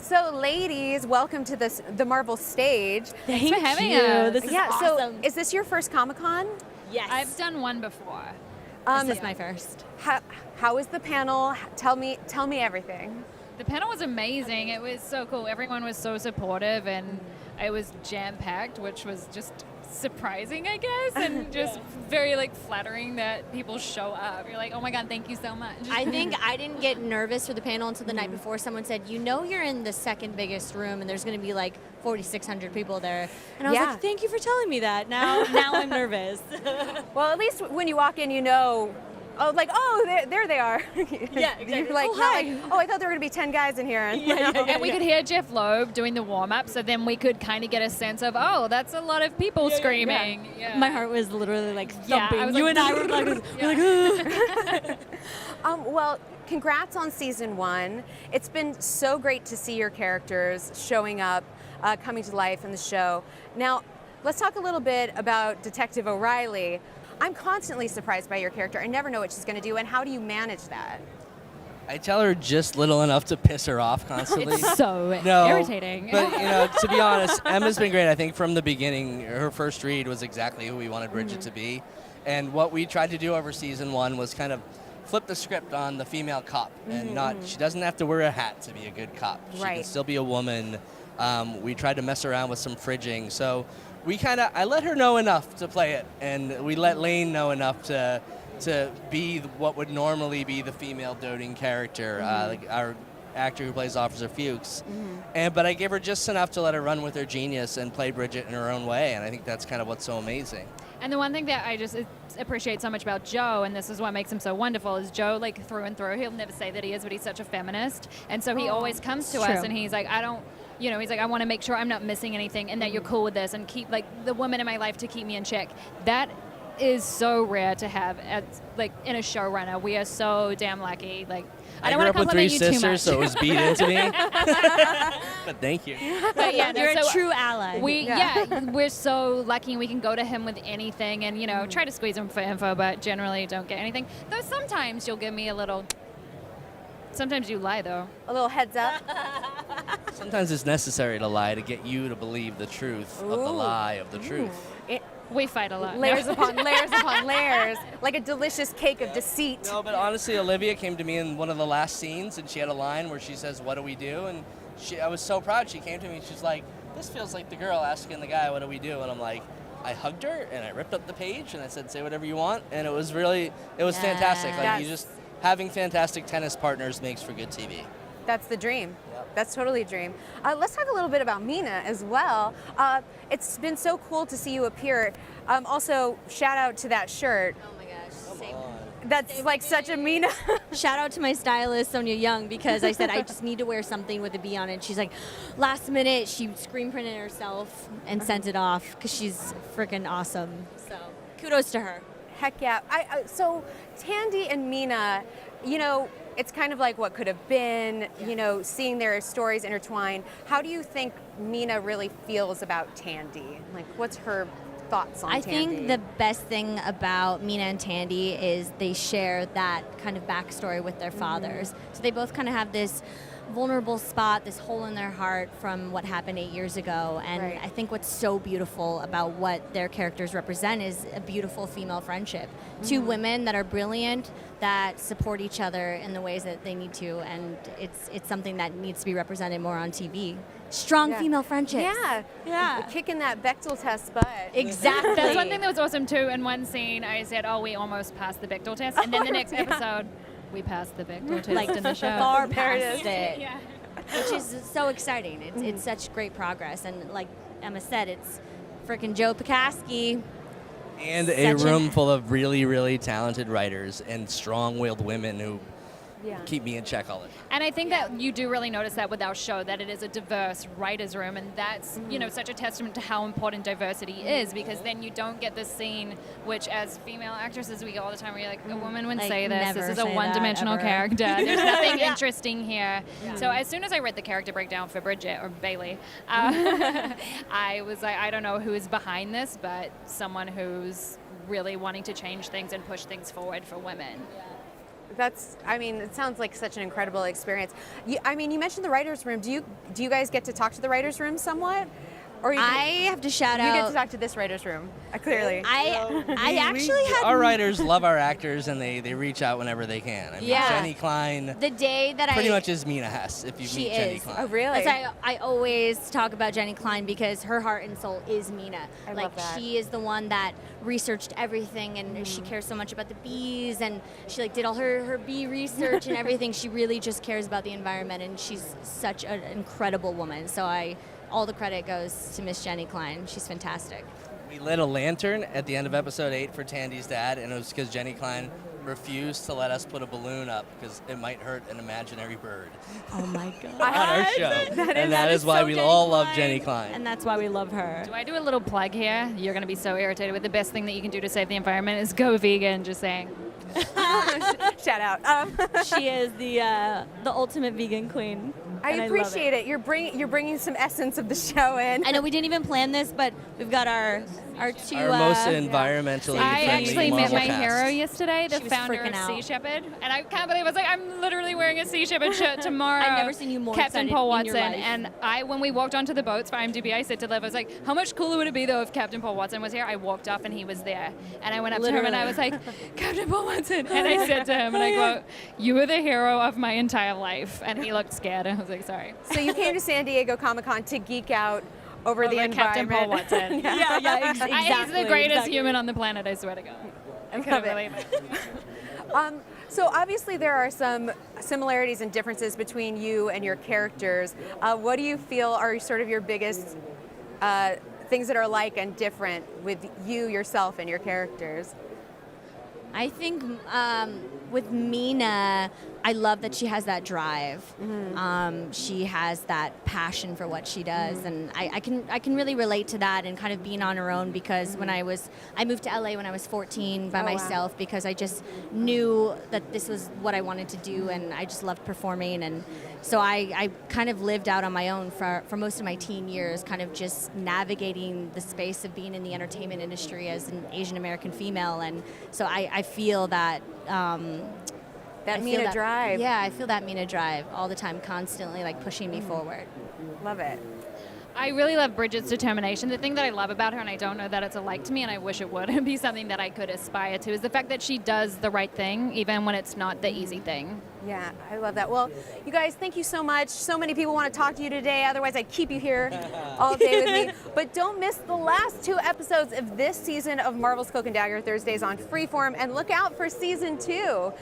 So, ladies, welcome to the Marvel stage. Thanks for having us. This is awesome. So is this your first Comic-Con? Yes. I've done one before. This is my first. How was the panel? Tell me everything. The panel was amazing. It was so cool. Everyone was so supportive, and it was jam-packed, which was just surprising, I guess, and just very flattering that people show up. You're like, oh my God, thank you so much. I think I didn't get nervous for the panel until the night before. Someone said, you're in the second biggest room and there's going to be 4,600 people there. And I was like, thank you for telling me that. Now I'm nervous. Well, at least when you walk in, there they are. Yeah, exactly. You're like, hi. I thought there were going to be 10 guys in here. And we could hear Jeff Loeb doing the warm-up, so then we could kind of get a sense of, that's a lot of people screaming. Yeah. My heart was literally thumping. Yeah, I was And I were Well, congrats on season 1. It's been so great to see your characters showing up, coming to life in the show. Now, let's talk a little bit about Detective O'Reilly. I'm constantly surprised by your character. I never know what she's going to do, and how do you manage that? I tell her just little enough to piss her off constantly. It's so irritating. But, to be honest, Emma's been great. I think from the beginning, her first read was exactly who we wanted Bridget to be. And what we tried to do over season 1 was kind of flip the script on the female cop. And she doesn't have to wear a hat to be a good cop. She can still be a woman. We tried to mess around with some fridging. So I let her know enough to play it, and we let Lane know enough to be what would normally be the female doting character, our actor who plays Officer Fuchs. But I gave her just enough to let her run with her genius and play Bridget in her own way, and I think that's kind of what's so amazing. And the one thing that I just appreciate so much about Joe, and this is what makes him so wonderful, is Joe, through and through, he'll never say that he is, but he's such a feminist. And so he always comes to us and he's like, I want to make sure I'm not missing anything and that you're cool with this and keep, the woman in my life to keep me in check. That is so rare to have in a showrunner. We are so damn lucky. I don't want to compliment you too much. I grew up with 3 sisters, so it was beat into me. But thank you. But yeah, you're a true ally. We're so lucky, and we can go to him with anything, and try to squeeze him for info, but generally don't get anything. Though sometimes you'll give me a little. Sometimes you lie, though. A little heads up. Sometimes it's necessary to lie to get you to believe the truth of the lie of the truth. We fight a lot. Layers upon layers upon layers, like a delicious cake of deceit. No, but honestly, Olivia came to me in one of the last scenes, and she had a line where she says, "What do we do?" And I was so proud. She came to me, and she's like, "This feels like the girl asking the guy, what do we do?" And I'm like, I hugged her, and I ripped up the page, and I said, "Say whatever you want." And it was fantastic. Having fantastic tennis partners makes for good TV. That's the dream. Yep. That's totally a dream. Let's talk a little bit about Mina as well. It's been so cool to see you appear. Also, shout out to that shirt. Oh my gosh. Come on. That's such a Mina. Shout out to my stylist, Sonia Young, because I said I just need to wear something with a B on it. She's like, last minute, she screen printed it herself and sent it off because she's freaking awesome. So kudos to her. Heck yeah. So Tandy and Mina, it's kind of like what could have been, seeing their stories intertwined. How do you think Mina really feels about Tandy? What's her thoughts on Tandy? I think the best thing about Mina and Tandy is they share that kind of backstory with their fathers. So they both kind of have this vulnerable spot, this hole in their heart from what happened 8 years ago. And I think what's so beautiful about what their characters represent is a beautiful female friendship. 2 women that are brilliant, that support each other in the ways that they need to, and it's something that needs to be represented more on TV. Strong female friendships. Yeah. Kicking that Bechdel test butt. Exactly. That's one thing that was awesome too. In one scene, I said, we almost passed the Bechdel test. And then the next episode, we passed the Bechdel test in the show. Far past it. Yeah. Which is so exciting. It's such great progress. And like Emma said, it's freaking Joe Pekaski. And a room full of really, really talented writers and strong-willed women who keep me in check all the time. And I think that you do really notice that with our show, that it is a diverse writer's room, and that's such a testament to how important diversity is, because then you don't get this scene, which as female actresses we get all the time, where you're like, a woman wouldn't say this. This is a one-dimensional character. There's nothing interesting here. Yeah. So as soon as I read the character breakdown for Bridget, or Bailey, I was like, I don't know who is behind this, but someone who's really wanting to change things and push things forward for women. I mean, it sounds like such an incredible experience. You mentioned the writers' room. Do you guys get to talk to the writers' room somewhat? Or I have to shout you out. get to talk to this writers' room, clearly. I actually had Our writers love our actors, and they reach out whenever they can. I mean, Yeah. Jenny Klein the day that pretty much is Mina Hess if you She meet Jenny is. Klein. Oh, really? I always talk about Jenny Klein because her heart and soul is Mina. I like love that. she is the one that researched everything, and she cares so much about the bees, and she like did all her bee research and everything. She really just cares about the environment, and she's such an incredible woman. So all the credit goes to Miss Jenny Klein. She's fantastic. We lit a lantern at the end of episode 8 for Tandy's dad, and it was because Jenny Klein refused to let us put a balloon up because it might hurt an imaginary bird Oh my God. on our show. That is why we all love Jenny Klein. And that's why we love her. Do I do a little plug here? You're going to be so irritated with the best thing that you can do to save the environment is go vegan, just saying. Shout out. She is the ultimate vegan queen. I and appreciate it. You're bringing some essence of the show in. I know we didn't even plan this, but we've got our two. Our most environmentally I friendly actually met Marvel my cast. hero yesterday, the She was founder freaking of out. Sea Shepherd, and I can't believe I was like, I'm literally wearing a Sea Shepherd shirt tomorrow. I've never seen you more Captain excited Paul in your Watson, life. and when we walked onto the boats for IMDb, I said to Liv, I was like, how much cooler would it be though if Captain Paul Watson was here? I walked up and he was there, and I went up to him and I was like, Captain Paul Watson, and I said to him, and I go, you were the hero of my entire life, and he looked scared, and I was like, sorry. So you came to San Diego Comic-Con to geek out over the Captain environment. Paul Watson. Yeah, exactly. He's the greatest human on the planet, I swear to God. I love couldn't it. believe it. So obviously there are some similarities and differences between you and your characters. What do you feel are sort of your biggest things that are alike and different with you, yourself, and your characters? I think with Mina, I love that she has that drive. She has that passion for what she does, and I can really relate to that and kind of being on her own because when I moved to LA when I was 14 by Oh, wow. myself because I just knew that this was what I wanted to do, and I just loved performing, and so I kind of lived out on my own for most of my teen years, kind of just navigating the space of being in the entertainment industry as an Asian American female, and so I feel that. That I feel Mina drive. Yeah, I feel that Mina drive all the time, constantly like pushing me forward. Love it. I really love Bridget's determination. The thing that I love about her, and I don't know that it's alike to me, and I wish it would be something that I could aspire to, is the fact that she does the right thing, even when it's not the easy thing. Yeah, I love that. Well, you guys, thank you so much. So many people want to talk to you today. Otherwise, I'd keep you here all day with me. But don't miss the last 2 episodes of this season of Marvel's Cloak and Dagger Thursdays on Freeform, and look out for season 2.